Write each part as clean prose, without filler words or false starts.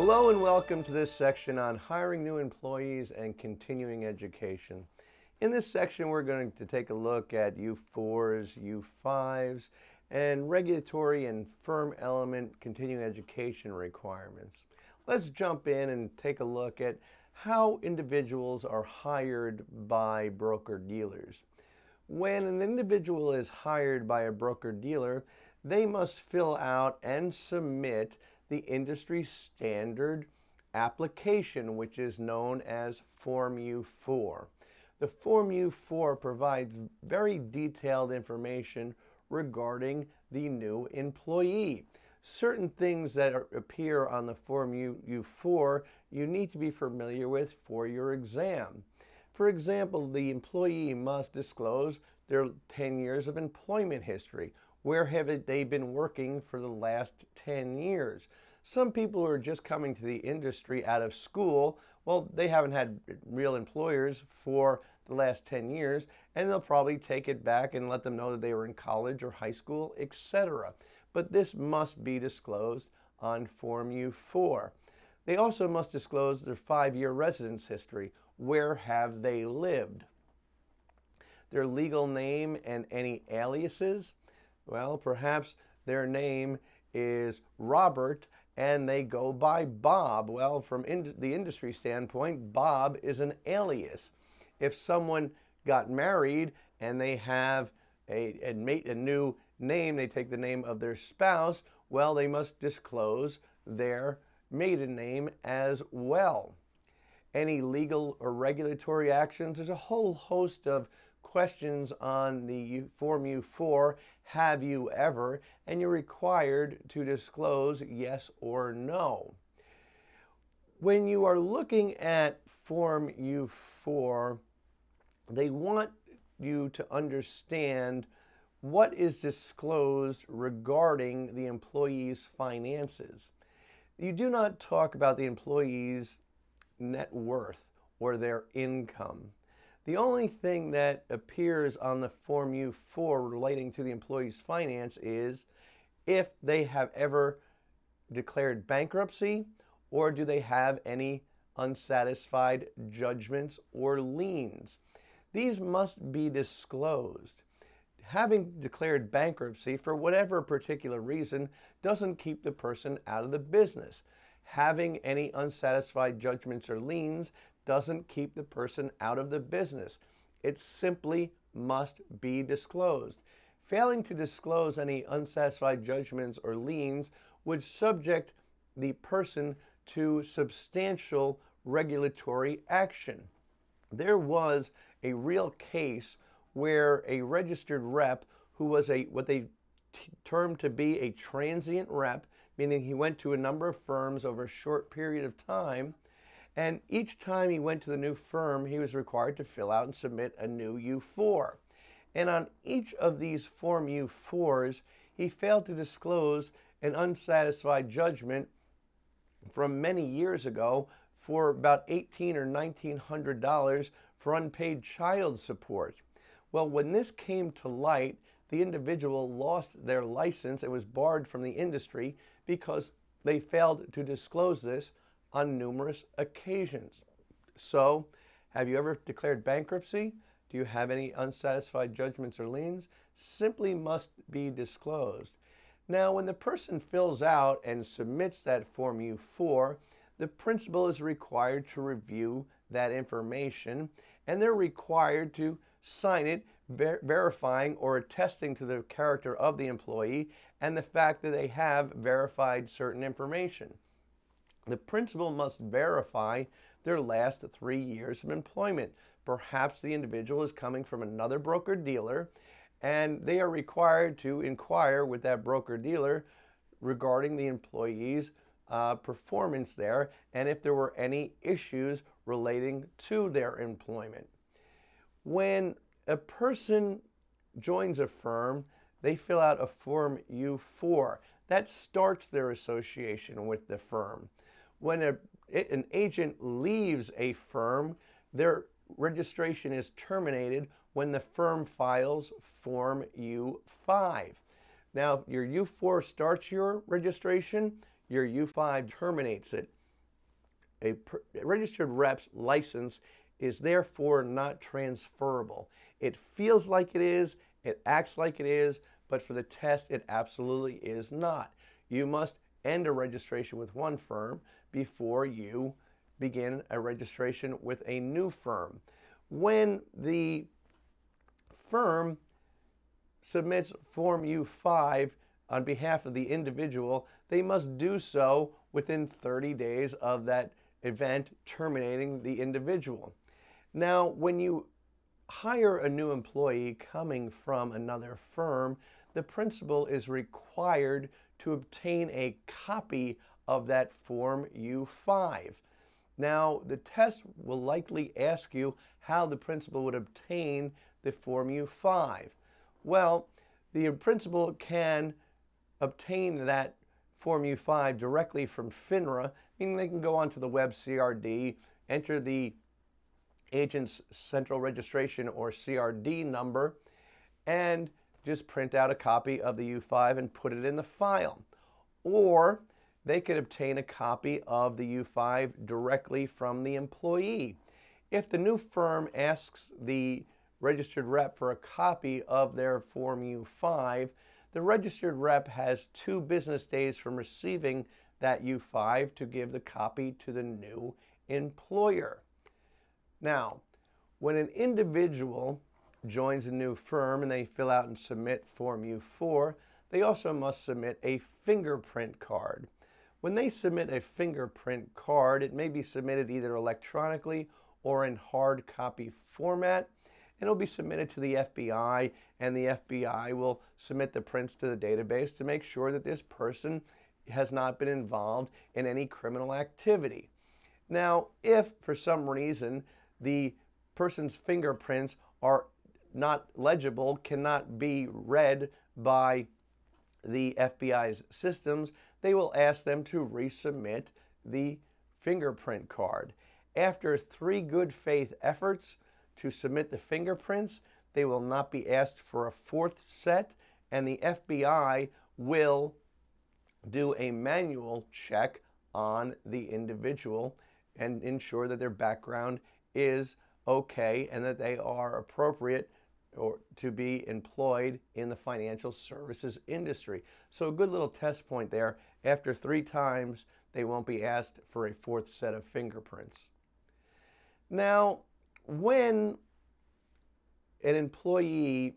Hello and welcome to this section on hiring new employees and continuing education. In this section, we're going to take a look at U4s, U5s, and regulatory and firm element continuing education requirements. Let's jump in and take a look at how individuals are hired by broker-dealers. When an individual is hired by a broker-dealer, they must fill out and submit the industry standard application, which is known as Form U4. The Form U4 provides very detailed information regarding the new employee. Certain things that appear on the Form U4 you need to be familiar with for your exam. For example, the employee must disclose their 10 years of employment history. Where have they been working for the last 10 years? Some people who are just coming to the industry out of school, well, they haven't had real employers for the last 10 years, and they'll probably take it back and let them know that they were in college or high school, etc. But this must be disclosed on Form U4. They also must disclose their 5-year residence history. Where have they lived? Their legal name and any aliases. Well, perhaps their name is Robert and they go by Bob. Well, from the industry standpoint, Bob is an alias. If someone got married and they have a new name, they take the name of their spouse, well, they must disclose their maiden name as well. Any legal or regulatory actions, there's a whole host of questions on the Form U4, have you ever, and you're required to disclose yes or no. When you are looking at Form U4, they want you to understand what is disclosed regarding the employee's finances. You do not talk about the employee's net worth or their income. The only thing that appears on the Form U4 relating to the employee's finance is if they have ever declared bankruptcy or do they have any unsatisfied judgments or liens. These must be disclosed. Having declared bankruptcy for whatever particular reason doesn't keep the person out of the business. Having any unsatisfied judgments or liens doesn't keep the person out of the business. It simply must be disclosed. Failing to disclose any unsatisfied judgments or liens would subject the person to substantial regulatory action. There was a real case where a registered rep who was what they termed to be a transient rep, meaning he went to a number of firms over a short period of time, and each time he went to the new firm, he was required to fill out and submit a new U4. And on each of these Form U4s, he failed to disclose an unsatisfied judgment from many years ago for about $1,800 or $1,900 for unpaid child support. Well, when this came to light, the individual lost their license and was barred from the industry because they failed to disclose this on numerous occasions. So, have you ever declared bankruptcy? Do you have any unsatisfied judgments or liens? Simply must be disclosed. Now, when the person fills out and submits that Form U4, the principal is required to review that information, and they're required to sign it, verifying or attesting to the character of the employee and the fact that they have verified certain information. The principal must verify their last 3 years of employment. Perhaps the individual is coming from another broker-dealer, and they are required to inquire with that broker-dealer regarding the employee's performance there and if there were any issues relating to their employment. When a person joins a firm, they fill out a Form U4. That starts their association with the firm. When an agent leaves a firm, their registration is terminated when the firm files Form U5. Now, your U4 starts your registration, your U5 terminates it. a registered rep's license is therefore not transferable. It feels like it is, it acts like it is, but for the test, it absolutely is not. You must end a registration with one firm before you begin a registration with a new firm. When the firm submits Form U5 on behalf of the individual, they must do so within 30 days of that event terminating the individual. Now, when you hire a new employee coming from another firm, the principal is required to obtain a copy of that Form U5. Now, the test will likely ask you how the principal would obtain the Form U5. Well, the principal can obtain that Form U5 directly from FINRA, meaning they can go onto the web CRD, enter the agent's central registration or CRD number, and just print out a copy of the U5 and put it in the file. Or they could obtain a copy of the U5 directly from the employee. If the new firm asks the registered rep for a copy of their Form U5, the registered rep has 2 business days from receiving that U5 to give the copy to the new employer. Now, when an individual joins a new firm and they fill out and submit Form U4, they also must submit a fingerprint card. When they submit a fingerprint card, it may be submitted either electronically or in hard copy format, and it'll be submitted to the FBI, and the FBI will submit the prints to the database to make sure that this person has not been involved in any criminal activity. Now, if for some reason the person's fingerprints are not legible, cannot be read by the FBI's systems, they will ask them to resubmit the fingerprint card. After 3 good faith efforts to submit the fingerprints, they will not be asked for a 4th set, and the FBI will do a manual check on the individual and ensure that their background is okay and that they are appropriate or to be employed in the financial services industry. So a good little test point there. After 3 times, they won't be asked for a 4th set of fingerprints. Now, when an employee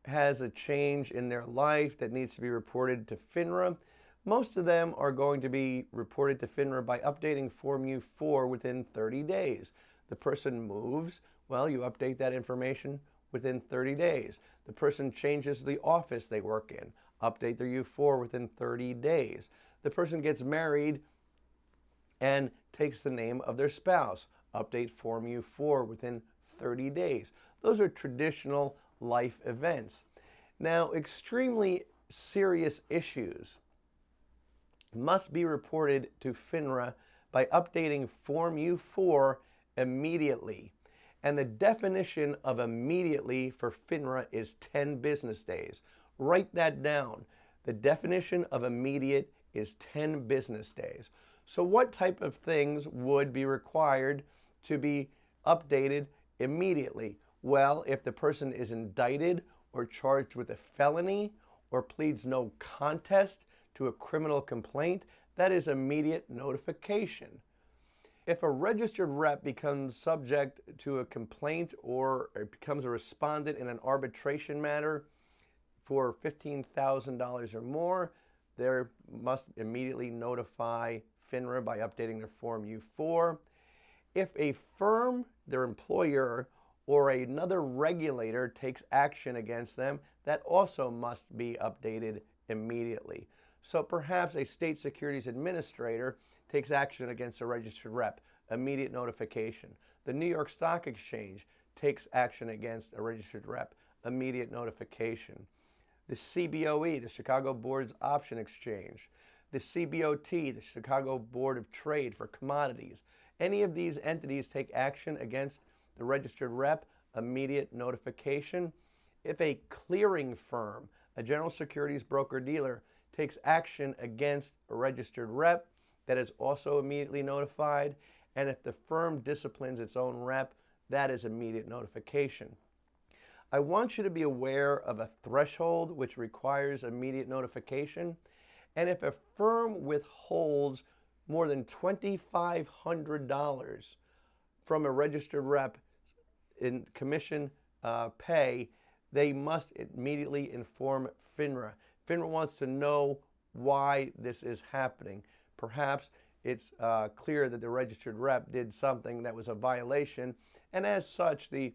has a change in their life that needs to be reported to FINRA, most of them are going to be reported to FINRA by updating Form U4 within 30 days. The person moves, well, you update that information within 30 days. The person changes the office they work in, update their U4 within 30 days. The person gets married and takes the name of their spouse, update Form U4 within 30 days. Those are traditional life events. Now, extremely serious issues must be reported to FINRA by updating Form U4 immediately. And the definition of immediately for FINRA is 10 business days. Write that down. The definition of immediate is 10 business days. So what type of things would be required to be updated immediately? Well, if the person is indicted or charged with a felony or pleads no contest to a criminal complaint, that is immediate notification. If a registered rep becomes subject to a complaint or becomes a respondent in an arbitration matter for $15,000 or more, they must immediately notify FINRA by updating their Form U4. If a firm, their employer, or another regulator takes action against them, that also must be updated immediately. So perhaps a state securities administrator takes action against a registered rep, immediate notification. The New York Stock Exchange takes action against a registered rep, immediate notification. The CBOE, the Chicago Board's Option Exchange. The CBOT, the Chicago Board of Trade for Commodities. Any of these entities take action against the registered rep, immediate notification. If a clearing firm, a general securities broker-dealer, takes action against a registered rep, that is also immediately notified. And if the firm disciplines its own rep, that is immediate notification. I want you to be aware of a threshold which requires immediate notification. And if a firm withholds more than $2,500 from a registered rep in commission pay, they must immediately inform FINRA. FINRA wants to know why this is happening. Perhaps it's clear that the registered rep did something that was a violation, and as such, the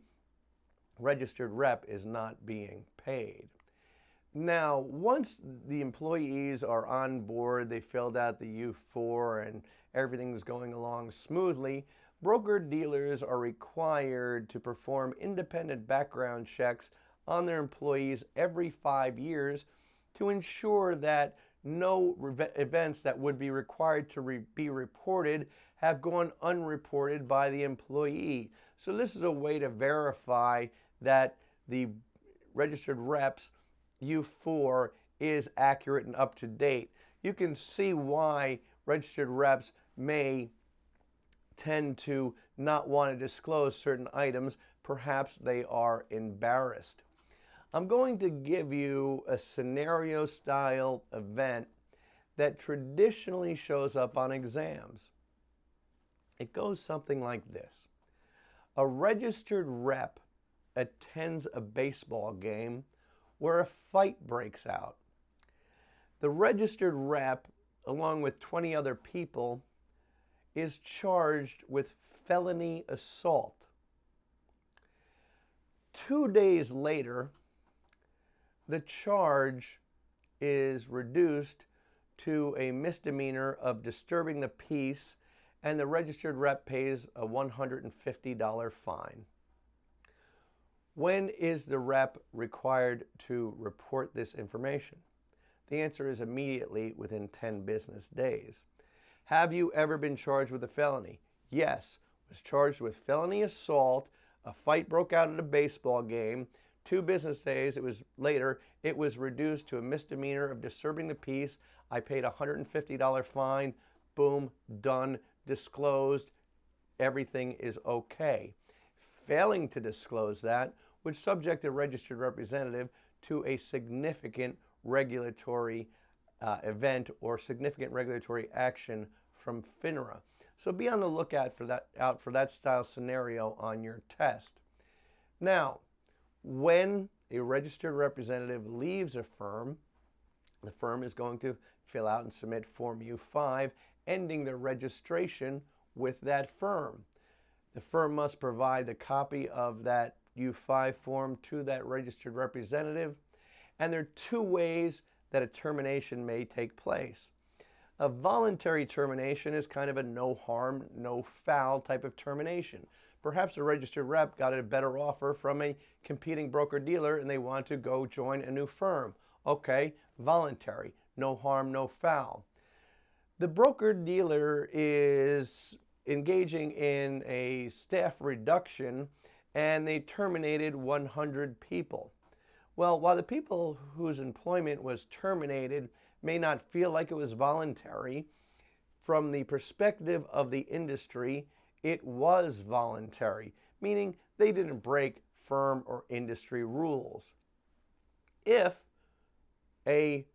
registered rep is not being paid. Now, once the employees are on board, they filled out the U4 and everything's going along smoothly, broker-dealers are required to perform independent background checks on their employees every 5 years to ensure that no events that would be required to be reported have gone unreported by the employee. So this is a way to verify that the registered rep's U4 is accurate and up to date. You can see why registered reps may tend to not want to disclose certain items. Perhaps they are embarrassed. I'm going to give you a scenario style event that traditionally shows up on exams. It goes something like this. A registered rep attends a baseball game where a fight breaks out. The registered rep, along with 20 other people, is charged with felony assault. 2 days later, the charge is reduced to a misdemeanor of disturbing the peace, and the registered rep pays a $150 fine. When is the rep required to report this information? The answer is immediately, within 10 business days. Have you ever been charged with a felony? Yes, was charged with felony assault. A fight broke out at a baseball game. 2 business days later, it was reduced to a misdemeanor of disturbing the peace. I paid a $150 fine. Boom, done, disclosed. Everything is okay. Failing to disclose that would subject a registered representative to a significant regulatory event or significant regulatory action from FINRA. So be on the lookout for that style scenario on your test. Now, when a registered representative leaves a firm, the firm is going to fill out and submit Form U5, ending their registration with that firm. The firm must provide a copy of that U5 form to that registered representative, and there are 2 ways that a termination may take place. A voluntary termination is kind of a no harm, no foul type of termination. Perhaps a registered rep got a better offer from a competing broker-dealer and they want to go join a new firm. Okay, voluntary, no harm, no foul. The broker-dealer is engaging in a staff reduction and they terminated 100 people. Well, while the people whose employment was terminated may not feel like it was voluntary, from the perspective of the industry, it was voluntary, meaning they didn't break firm or industry rules. If a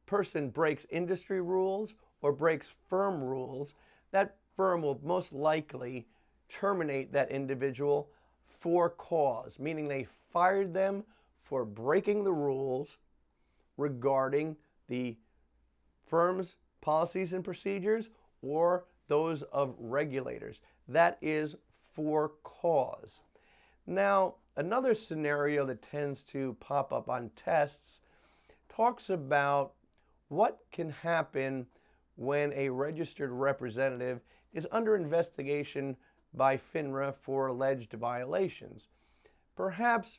person breaks industry rules or breaks firm rules, that firm will most likely terminate that individual for cause, meaning they fired them for breaking the rules regarding the firm's policies and procedures or those of regulators. That is for cause. Now, another scenario that tends to pop up on tests talks about what can happen when a registered representative is under investigation by FINRA for alleged violations. Perhaps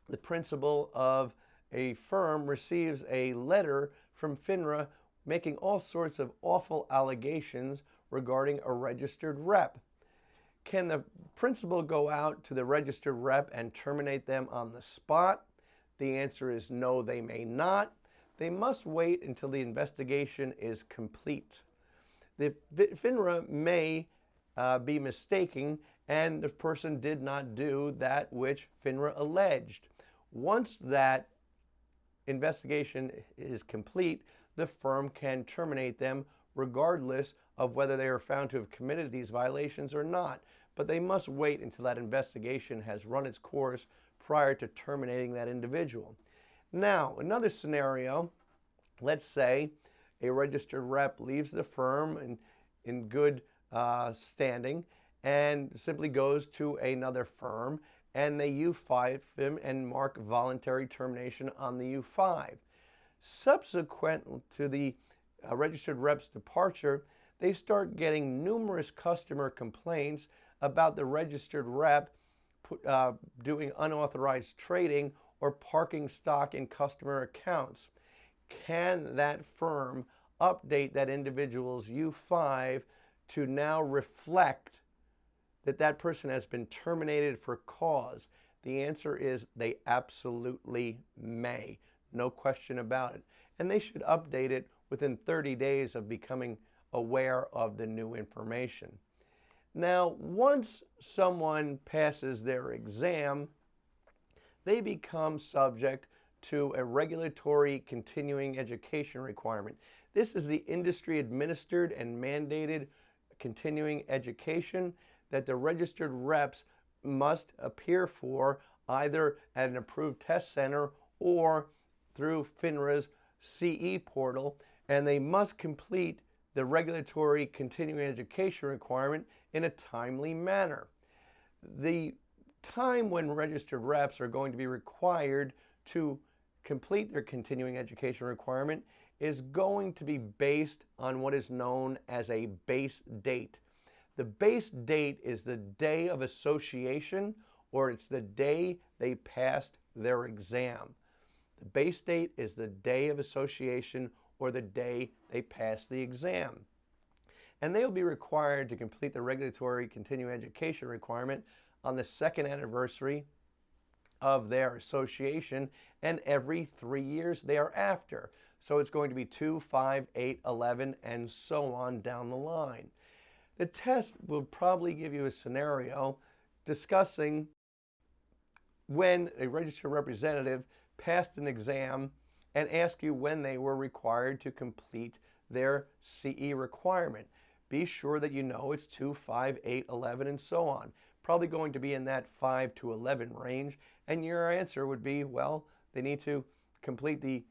the principal of a firm receives a letter from FINRA making all sorts of awful allegations regarding a registered rep. Can the principal go out to the registered rep and terminate them on the spot? The answer is no, they may not. They must wait until the investigation is complete. The FINRA may be mistaken and the person did not do that which FINRA alleged. Once that investigation is complete, the firm can terminate them regardless of whether they are found to have committed these violations or not. But they must wait until that investigation has run its course prior to terminating that individual. Now, another scenario, let's say a registered rep leaves the firm in good standing and simply goes to another firm, and they U5 him and mark voluntary termination on the U5. Subsequent to the registered rep's departure, they start getting numerous customer complaints about the registered rep doing unauthorized trading or parking stock in customer accounts. Can that firm update that individual's U5 to now reflect that that person has been terminated for cause? The answer is they absolutely may. No question about it. And they should update it within 30 days of becoming aware of the new information. Now, once someone passes their exam, they become subject to a regulatory continuing education requirement. This is the industry administered and mandated continuing education that the registered reps must appear for either at an approved test center or through FINRA's CE portal, and they must complete the regulatory continuing education requirement in a timely manner. The time when registered reps are going to be required to complete their continuing education requirement is going to be based on what is known as a base date. The base date is the day of association, or it's the day they passed their exam. The base date is the day of association or the day they pass the exam. And they will be required to complete the regulatory continuing education requirement on the second anniversary of their association and every 3 years thereafter. So it's going to be 2, 5, 8, 11, and so on down the line. The test will probably give you a scenario discussing when a registered representative passed an exam and ask you when they were required to complete their CE requirement. Be sure that you know it's 2, 5, 8, 11, and so on. Probably going to be in that 5 to 11 range, and your answer would be, well, they need to complete the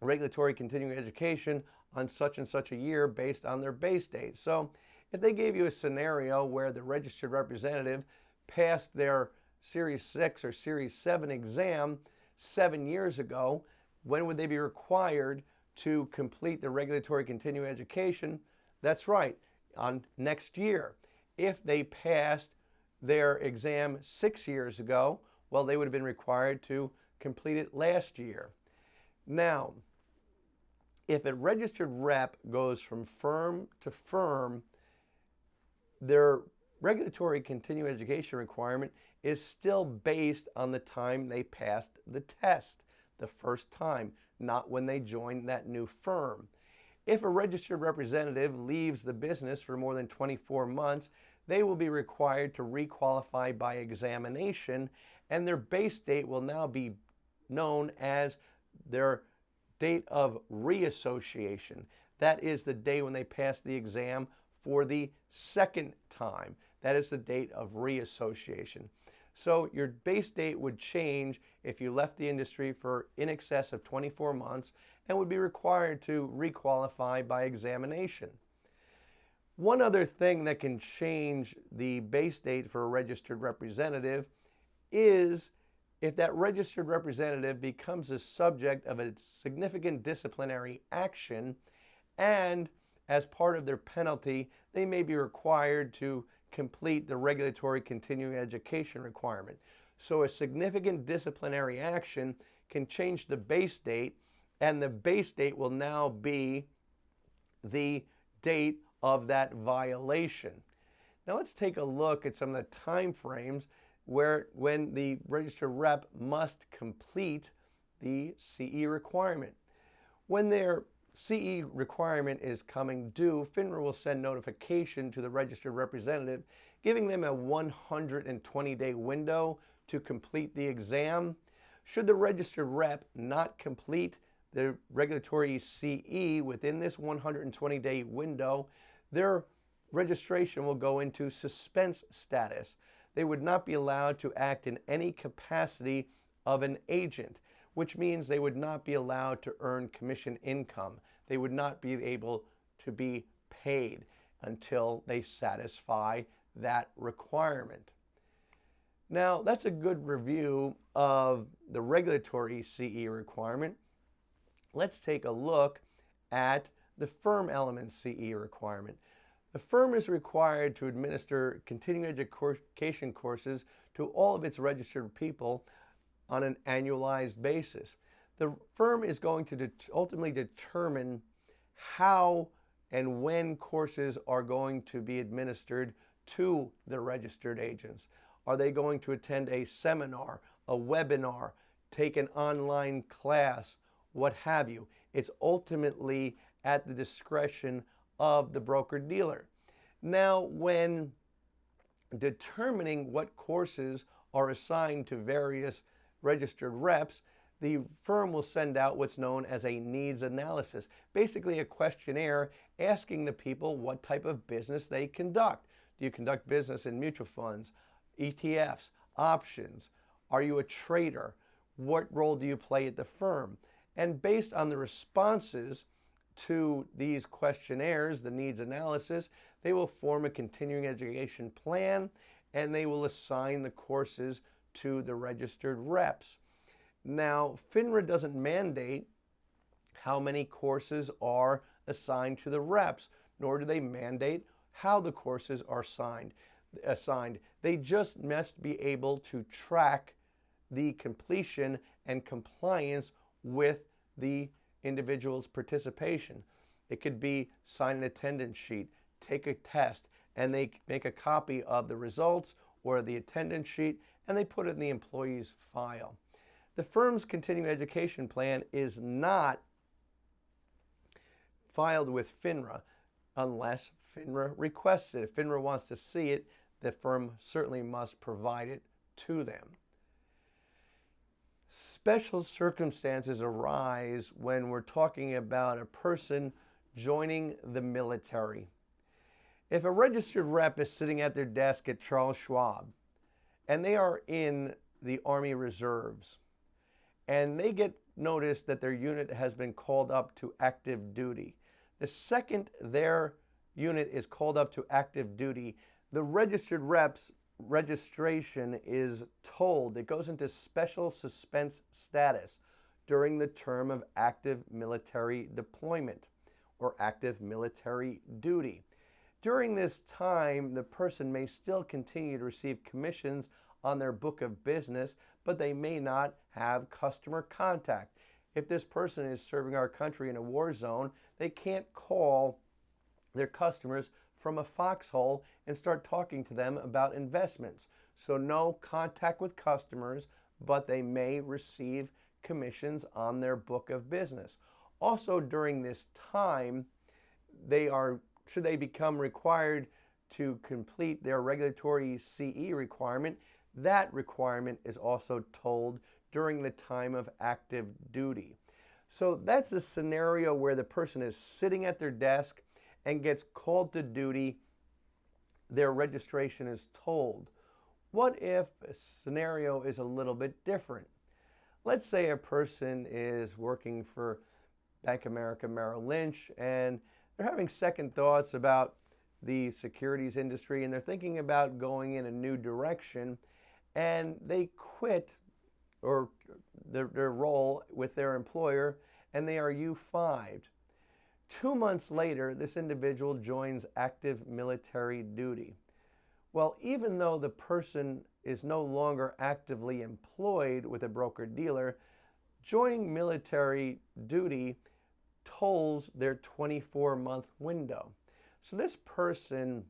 regulatory continuing education on such and such a year based on their base date. So if they gave you a scenario where the registered representative passed their Series 6 or Series 7 exam 7 years ago, when would they be required to complete the regulatory continuing education? That's right, on next year. If they passed their exam 6 years ago, well, they would have been required to complete it last year. Now, if a registered rep goes from firm to firm, their regulatory continuing education requirement is still based on the time they passed the test the first time, not when they joined that new firm. If a registered representative leaves the business for more than 24 months, they will be required to requalify by examination, and their base date will now be known as their date of reassociation. That is the day when they pass the exam for the second time. That is the date of reassociation. So your base date would change if you left the industry for in excess of 24 months and would be required to requalify by examination. One other thing that can change the base date for a registered representative is if that registered representative becomes a subject of a significant disciplinary action, and as part of their penalty, they may be required to complete the regulatory continuing education requirement. So a significant disciplinary action can change the base date, and the base date will now be the date of that violation. Now let's take a look at some of the time frames when the registered rep must complete the CE requirement. When they're CE requirement is coming due, FINRA will send notification to the registered representative, giving them a 120-day window to complete the exam. Should the registered rep not complete the regulatory CE within this 120-day window, their registration will go into suspense status. They would not be allowed to act in any capacity of an agent, which means they would not be allowed to earn commission income. They would not be able to be paid until they satisfy that requirement. Now, that's a good review of the regulatory CE requirement. Let's take a look at the firm element CE requirement. The firm is required to administer continuing education courses to all of its registered people on an annualized basis. The firm is going to ultimately determine how and when courses are going to be administered to the registered agents. Are they going to attend a seminar, a webinar, take an online class, what have you? It's ultimately at the discretion of the broker-dealer. Now, when determining what courses are assigned to various registered reps, the firm will send out what's known as a needs analysis, basically a questionnaire asking the people what type of business they conduct. Do you conduct business in mutual funds, ETFs, options? Are you a trader? What role do you play at the firm? And based on the responses to these questionnaires, the needs analysis, they will form a continuing education plan and they will assign the courses to the registered reps. Now, FINRA doesn't mandate how many courses are assigned to the reps, nor do they mandate how the courses are assigned. They just must be able to track the completion and compliance with the individual's participation. It could be sign an attendance sheet, take a test, and they make a copy of the results or the attendance sheet, and they put it in the employee's file. The firm's continuing education plan is not filed with FINRA unless FINRA requests it. If FINRA wants to see it, the firm certainly must provide it to them. Special circumstances arise when we're talking about a person joining the military. If a registered rep is sitting at their desk at Charles Schwab and they are in the Army Reserves and they get notice that their unit has been called up to active duty, the second their unit is called up to active duty, the registered rep's registration is told. It goes into special suspense status during the term of active military deployment or active military duty. During this time, the person may still continue to receive commissions on their book of business, but they may not have customer contact. If this person is serving our country in a war zone, they can't call their customers from a foxhole and start talking to them about investments. So no contact with customers, but they may receive commissions on their book of business. Also during this time, should they become required to complete their regulatory CE requirement, that requirement is also told during the time of active duty. So that's a scenario where the person is sitting at their desk and gets called to duty, their registration is told. What if a scenario is a little bit different? Let's say a person is working for Bank of America Merrill Lynch and they're having second thoughts about the securities industry and they're thinking about going in a new direction and they quit or their role with their employer and they are U5'd. 2 months later, this individual joins active military duty. Well, even though the person is no longer actively employed with a broker-dealer, joining military duty tolls their 24-month window. So this person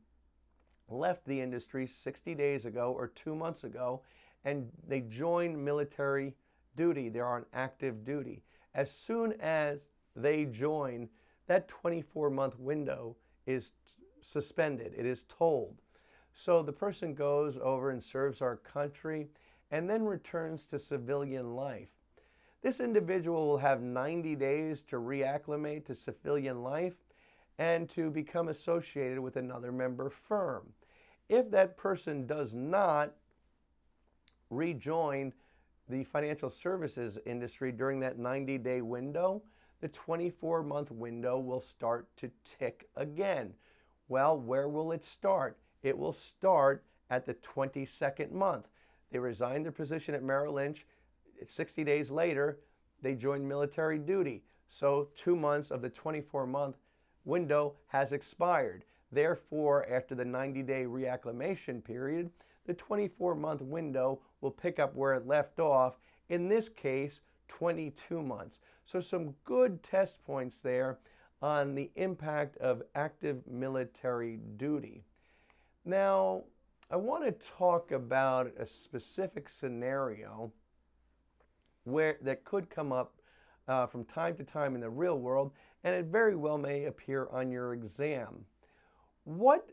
left the industry 60 days ago or 2 months ago, and they joined military duty. They're on active duty. As soon as they join, that 24-month window is suspended. It is tolled. So the person goes over and serves our country and then returns to civilian life. This individual will have 90 days to reacclimate to civilian life and to become associated with another member firm. If that person does not rejoin the financial services industry during that 90-day window, the 24-month window will start to tick again. Well, where will it start? It will start at the 22nd month. They resigned their position at Merrill Lynch. 60 days later, they joined military duty. So 2 months of the 24-month window has expired. Therefore, after the 90-day reacclimation period, the 24-month window will pick up where it left off, in this case, 22 months. So some good test points there on the impact of active military duty. Now, I want to talk about a specific scenario that could come up from time to time in the real world, and it very well may appear on your exam. What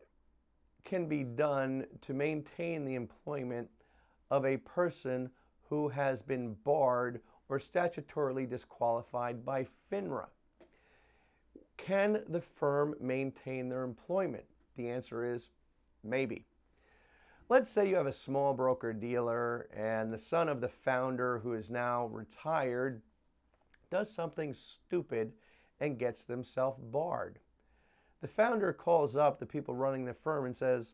can be done to maintain the employment of a person who has been barred or statutorily disqualified by FINRA? Can the firm maintain their employment? The answer is maybe. Let's say you have a small broker-dealer and the son of the founder, who is now retired, does something stupid and gets themselves barred. The founder calls up the people running the firm and says,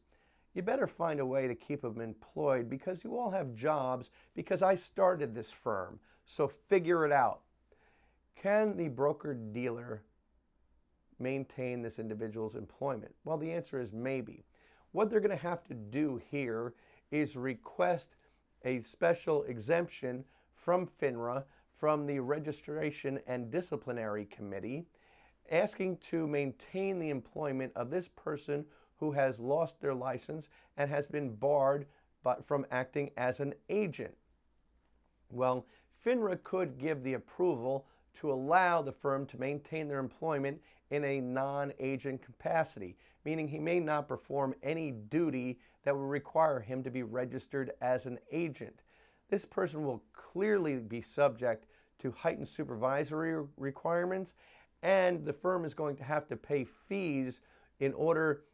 "You better find a way to keep them employed because you all have jobs because I started this firm, so figure it out." Can the broker-dealer maintain this individual's employment? Well, the answer is maybe. What they're going to have to do here is request a special exemption from FINRA, from the Registration and Disciplinary Committee, asking to maintain the employment of this person who has lost their license and has been barred from acting as an agent. Well, FINRA could give the approval to allow the firm to maintain their employment in a non-agent capacity, meaning he may not perform any duty that would require him to be registered as an agent. This person will clearly be subject to heightened supervisory requirements, and the firm is going to have to pay fees in order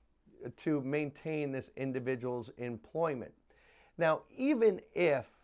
to maintain this individual's employment. Now, even if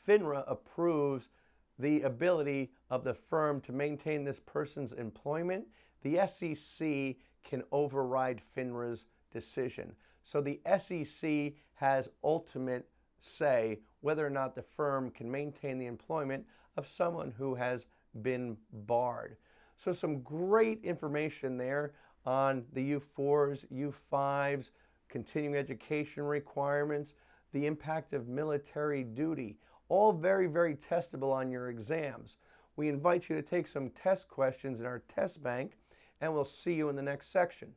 FINRA approves the ability of the firm to maintain this person's employment, the SEC can override FINRA's decision. So the SEC has ultimate say whether or not the firm can maintain the employment of someone who has been barred. So some great information there on the U4s, U5s, continuing education requirements, the impact of military duty, all very, very testable on your exams. We invite you to take some test questions in our test bank, and we'll see you in the next section.